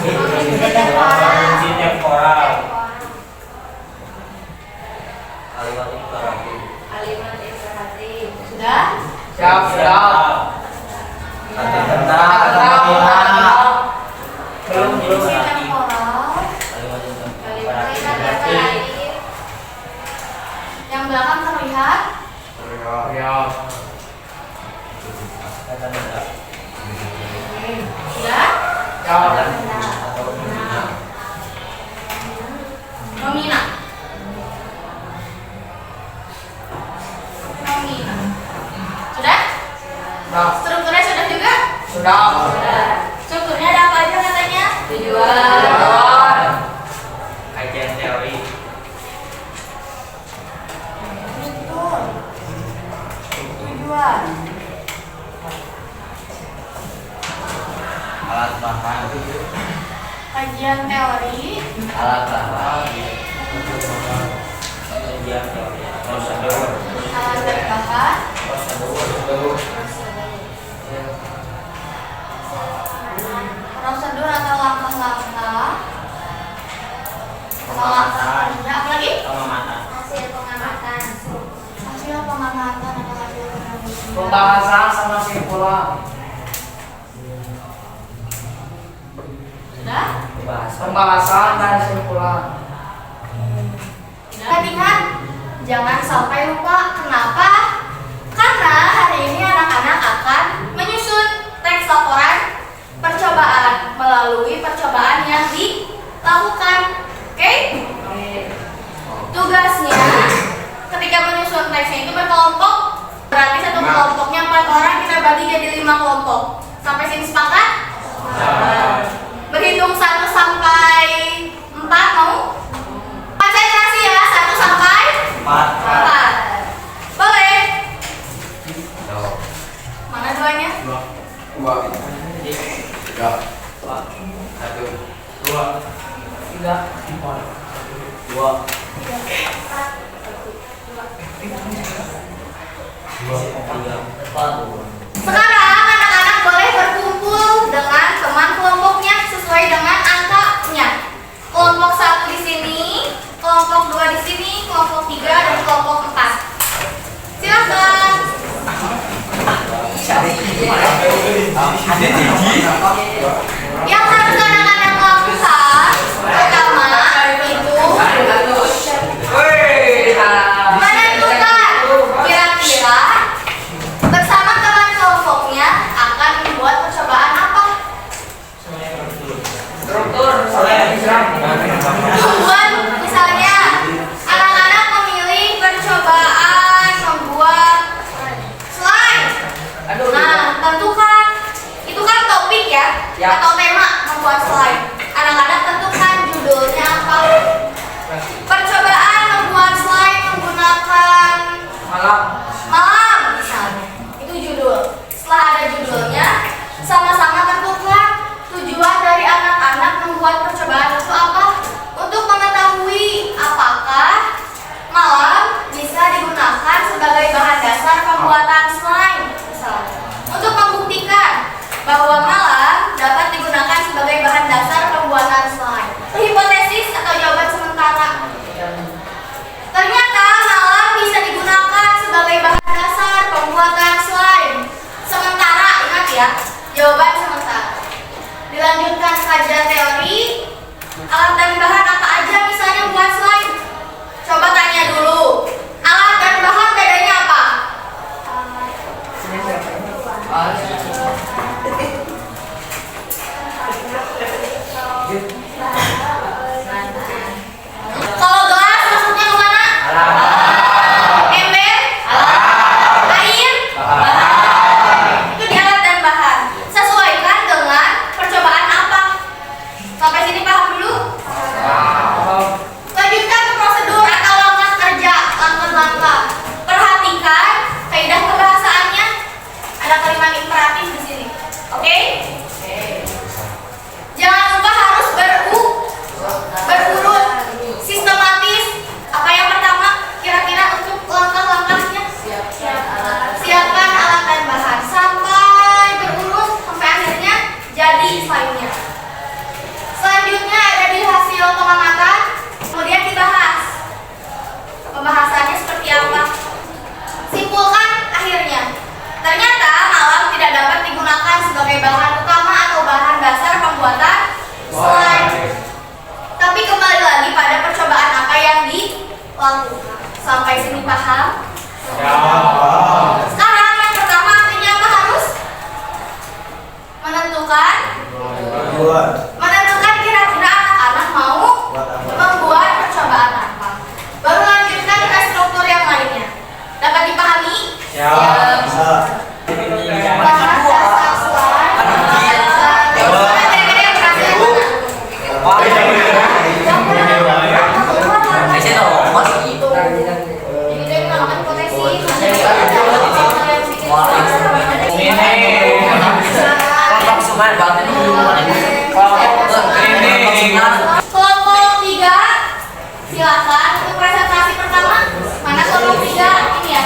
Prinsip temporal. Kalimat imperatif. Kalimat imperatif. Sudah? Siap. Kata-kata. Belum. Prinsip temporal. Kalimat Kalimat imperatif. imperatif. Yang belakang terlihat. Kata-kata. Sudah? Atau menghina. Nomina. Sudah? Strukturnya sudah juga? Sudah. Strukturnya ada apa aja katanya? Tujuan. Kajian teori. Betul. Tujuan. Alat bahan. Kajian teori. Alat bahan. Kajian teori. Prosedur. Alat bahan. Prosedur. Prosedur atau langkah-langkah. Pengamatan. Ya, apa lagi? Pengamatan. Hasil pengamatan. Hasil pengamatan atau hasil penelitian. Pembahasan sama simpulan. Sudah? Pembahasan dan simpulan. Latihan. Jangan sampai lupa. Kenapa? Karena hari ini anak-anak akan menyusun teks laporan percobaan melalui percobaan yang dilakukan. Oke? Tugasnya ketika menyusun teksnya itu berkelompok. Berarti satu kelompoknya 4 orang, kita bagi jadi 5 kelompok. Sampai sini sepakat? Berhitung 1 sampai 4 mau? Konsentrasi ya, 1 sampai 4. Boleh? Mana duanya? 2. 3. 1, 2, 3. 2, 4. Sekarang anak-anak boleh berkumpul dengan teman kelompoknya sesuai dengan angkanya. Kelompok 1 di sini, kelompok 2 di sini, kelompok 3 dan kelompok 4. Silakan. Yang harus anak-anak lakukan pertama itu menentukan kira-kira bersama teman kelompoknya akan membuat percobaan apa. Tujuan misalnya anak-anak memilih percobaan membuat slide. Nah, tentukan itu kan topik ya, atau tema membuat slide. Anak-anak tentukan judulnya apa. Percobaan membuat slide menggunakan malam misalnya. Itu judul. Setelah ada judulnya, sama-sama tentukan tujuan dari anak-anak membuat percobaan itu apa. Untuk mengetahui apakah malam bisa digunakan sebagai bahan dasar pembuatan slide misalnya. Untuk membuktikan bahwa malam dapat digunakan sebagai bahan dasar pembuatan slide. Hipotesis atau jawaban sementara. Ternyata malam bisa digunakan sebagai bahan dasar pembuatan slide. Sementara, ingat ya, jawaban sementara. Dilanjutkan kajian teori. Alat dan bahan apa aja misalnya buat slide? Coba tanya dulu. Alat dan bahan bedanya apa? Kalau gelas maksudnya kemana? Ember? Air? Itu di alat dan bahan. Sesuaikan dengan percobaan apa? Sampai sini paham dulu? Lanjutkan ke prosedur atau langkah kerja, langkah-langkah. Perhatikan kaidah kebahasaannya. Ada kalimat imperatif di sini. Oke? Jangan lupa harus Menentukan kira-kira anak-anak mau membuat percobaan apa. Baru lanjutkan ke struktur yang lainnya. Dapat dipahami? Siap. Bahan dasar slide. Mana kira-kira yang berhasil yang mana? Ini dia mengalami potensi. Kelompok 3, silakan untuk presentasi pertama. Mana kelompok 3? Ini ya.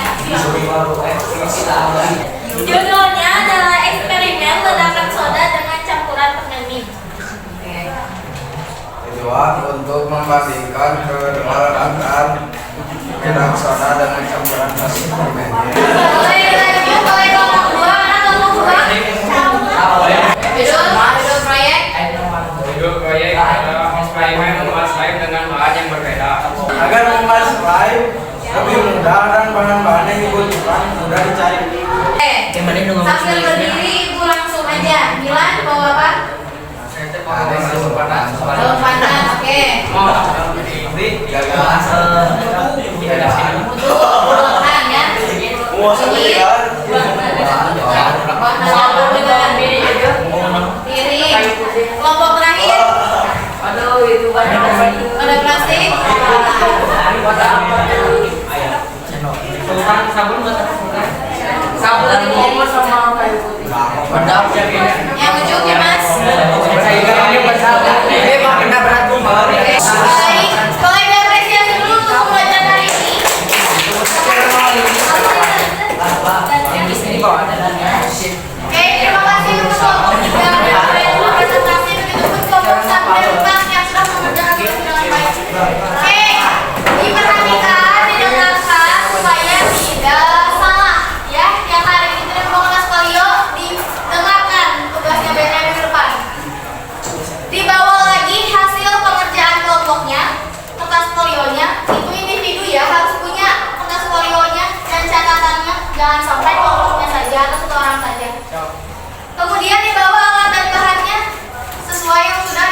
Judulnya adalah eksperimen ledakan soda dengan campuran pengemis. Tujuan untuk membandingkan kelembagaan ledakan soda dengan campuran eksperimen. Boleh lanjut oleh kelompok 2. Mana kelompok 2? Judul proyek. Judul proyek adalah eksperimen membuat slime dengan bahan yang berbeda. Agar membuat slime lebih mudah dan bahan-bahan yang dibutuhkan mudah dicari. Sambil berdiri ibu langsung aja. Milan bawa apa? Daun pandan. Oke. Bulan ya. Piring. Kelompok terakhir. Aduh, itu banyak Ada plastik. sabun buat sabun tadi ngomong sama kayu putih. Yang ujung ya mas. Baik. Boleh diapresiasi dulu untuk pelajaran hari ini. Oke, terima kasih untuk kelompok 3 yang presentasi, begitupun kelompok 1 dan 4 yang sudah mengerjakan tugas dengan baik. Oke, diperhatikan, didengarkan supaya tidak salah ya. Yang hari ini tidak mau kelas polio, didengarkan tugasnya biasanya minggu depan. Dibawa lagi hasil pengerjaan kelompoknya, kertas folionya, itu individu ya harus punya kertas folionya dan catatannya, jangan sampai kelompoknya saja atau satu orang saja. Kemudian dibawa alat dan bahannya sesuai yang sudah